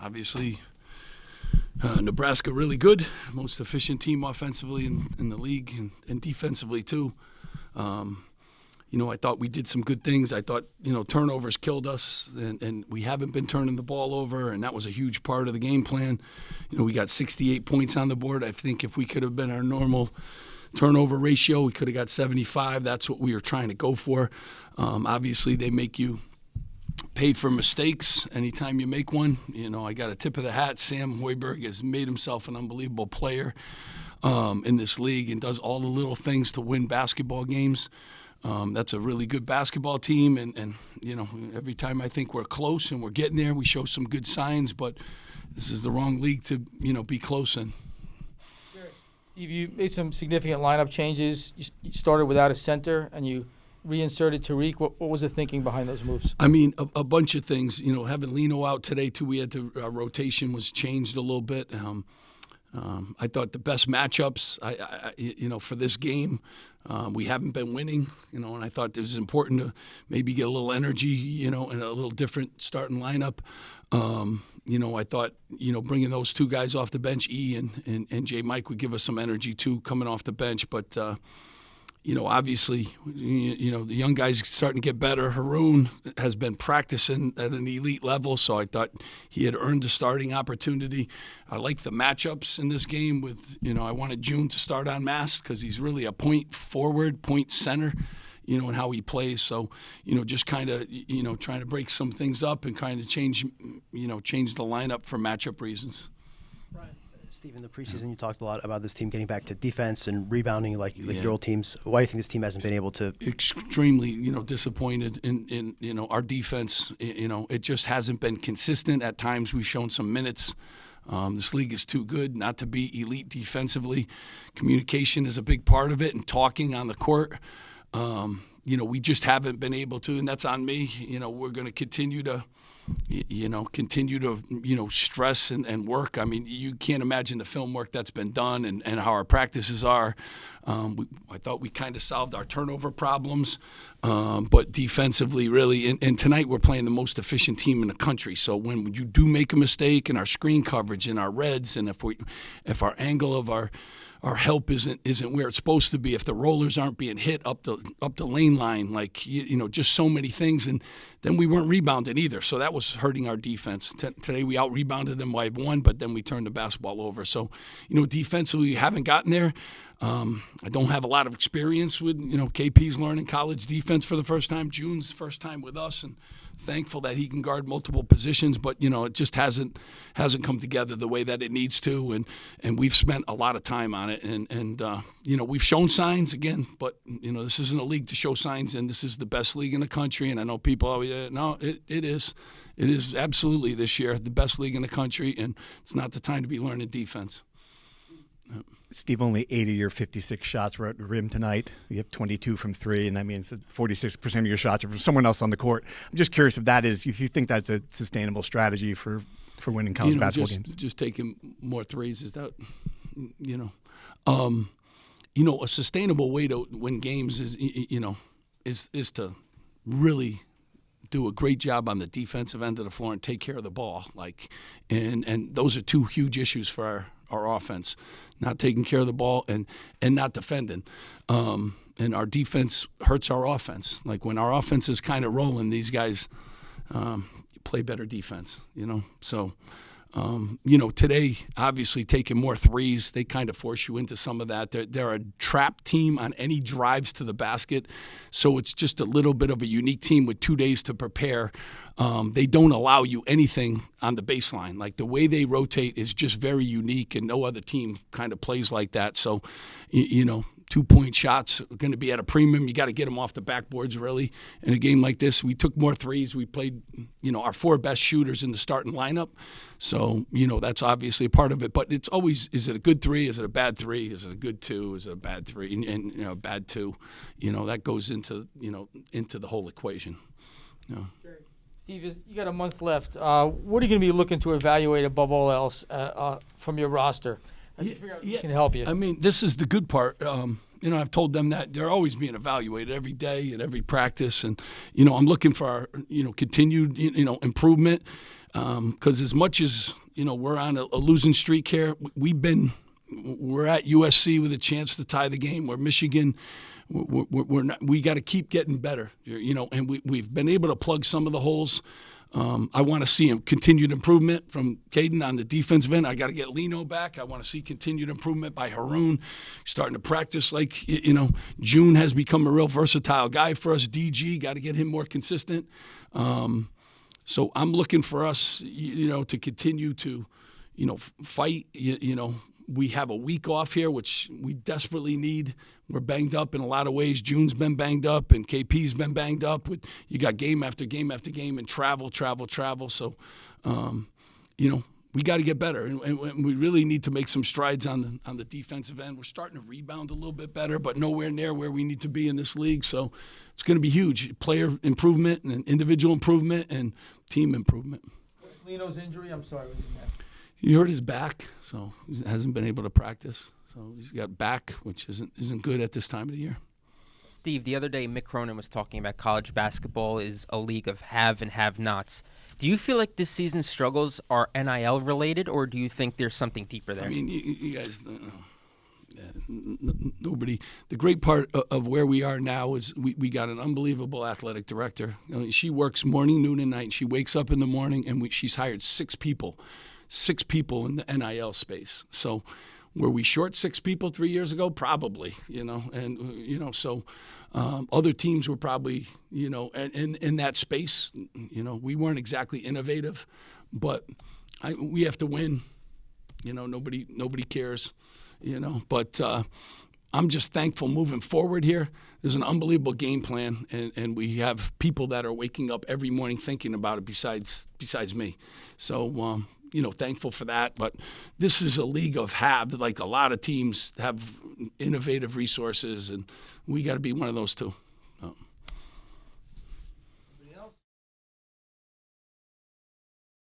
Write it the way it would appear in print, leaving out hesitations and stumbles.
obviously, Nebraska really good, most efficient team offensively in the league and defensively too. I thought we did some good things. I thought, turnovers killed us, and we haven't been turning the ball over, and that was a huge part of the game plan. We got 68 points on the board. I think if we could have been our normal turnover ratio, we could have got 75. That's what we were trying to go for. Obviously, they make you pay for mistakes anytime you make one. I got a tip of the hat. Sam Hoiberg has made himself an unbelievable player in this league and does all the little things to win basketball games. That's a really good basketball team, and every time I think we're close and we're getting there, we show some good signs, but this is the wrong league to, be close in. Steve, you made some significant lineup changes. You started without a center, and you reinserted Tariq. What was the thinking behind those moves? I mean, a bunch of things. Having Lino out today, too, we had to, our rotation was changed a little bit. I thought the best matchups, for this game, we haven't been winning, and I thought it was important to maybe get a little energy, and a little different starting lineup. I thought, bringing those two guys off the bench, E and J. Mike, would give us some energy, too, coming off the bench. But, obviously, the young guys starting to get better. Haroon has been practicing at an elite level, so I thought he had earned a starting opportunity. I like the matchups in this game with, I wanted June to start on Mass because he's really a point forward, point center, and how he plays. So, just kind of, trying to break some things up and kind of change the lineup for matchup reasons. Right. Steve, in the preseason, you talked a lot about this team getting back to defense and rebounding like your old teams. Why do you think this team hasn't been able to? Extremely, disappointed in our defense. It just hasn't been consistent. At times, we've shown some minutes. This league is too good not to be elite defensively. Communication is a big part of it, and talking on the court. We just haven't been able to, and that's on me. We're going to continue to stress and work. I mean, you can't imagine the film work that's been done and how our practices are. I thought we kind of solved our turnover problems, but defensively, really, and tonight we're playing the most efficient team in the country. So when you do make a mistake in our screen coverage and our reds, and if our angle of our help isn't where it's supposed to be, if the rollers aren't being hit up the lane line, just so many things, and then we weren't rebounded either, so that was hurting our defense. Today we out-rebounded them by one, but then we turned the basketball over. So, defensively we haven't gotten there. I don't have a lot of experience with, KP's learning college defense for the first time. June's first time with us, and thankful that he can guard multiple positions, but it just hasn't come together the way that it needs to, and we've spent a lot of time on it, and we've shown signs again, but this isn't a league to show signs, and this is the best league in the country, and I know people always it is absolutely this year the best league in the country, and it's not the time to be learning defense. Steve, only 8 of your 56 shots were at the rim tonight. You have 22 from three, and that means that 46% of your shots are from someone else on the court. I'm just curious if you think that's a sustainable strategy for winning college basketball games. Just taking more threes, is that, a sustainable way to win games is to really do a great job on the defensive end of the floor and take care of the ball. And those are two huge issues for our offense, not taking care of the ball and not defending. And our defense hurts our offense. Like when our offense is kind of rolling, these guys play better defense, So, today, obviously taking more threes, they kind of force you into some of that. They're a trap team on any drives to the basket, so it's just a little bit of a unique team with 2 days to prepare. They don't allow you anything on the baseline. Like the way they rotate is just very unique, and no other team kind of plays like that. So, 2-point shots are going to be at a premium. You got to get them off the backboards, really. In a game like this, we took more threes. We played, our 4 best shooters in the starting lineup. So, that's obviously a part of it. But it's always, is it a good 3? Is it a bad 3? Is it a good 2? Is it a bad 3? And a bad 2. That goes into the whole equation. Steve, you got a month left. What are you going to be looking to evaluate above all else from your roster? Can help you. I mean, this is the good part. I've told them that they're always being evaluated every day and every practice, and I'm looking for our, continued, improvement. Because as much as, we're on a losing streak here, we're at USC with a chance to tie the game. We're Michigan. We're not, we got to keep getting better, and we've been able to plug some of the holes. I want to see a continued improvement from Caden on the defensive end. I got to get Lino back. I want to see continued improvement by Haroon, starting to practice like, June has become a real versatile guy for us. DG, got to get him more consistent. So I'm looking for us, to continue to, fight. We have a week off here, which we desperately need. We're banged up in a lot of ways. June's been banged up, and KP's been banged up. You got game after game after game, and travel. So, we got to get better, and we really need to make some strides on the defensive end. We're starting to rebound a little bit better, but nowhere near where we need to be in this league. So it's going to be huge. Player improvement and individual improvement and team improvement. What's Lino's injury? I'm sorry. What did you have? He hurt his back, so he hasn't been able to practice. So he's got back, which isn't good at this time of the year. Steve, the other day Mick Cronin was talking about college basketball is a league of have and have-nots. Do you feel like this season's struggles are NIL related, or do you think there's something deeper there? I mean, you guys, nobody. The great part of where we are now is we got an unbelievable athletic director. She works morning, noon, and night. And she wakes up in the morning, and she's hired 6 people in the NIL space. So were we short 6 people 3 years ago? Probably, so other teams were probably, in that space, we weren't exactly innovative, but we have to win. Nobody cares, but I'm just thankful moving forward here. There's an unbelievable game plan, and we have people that are waking up every morning thinking about it besides me. So, thankful for that. But this is a league of have. Like a lot of teams have innovative resources, and we got to be one of those too.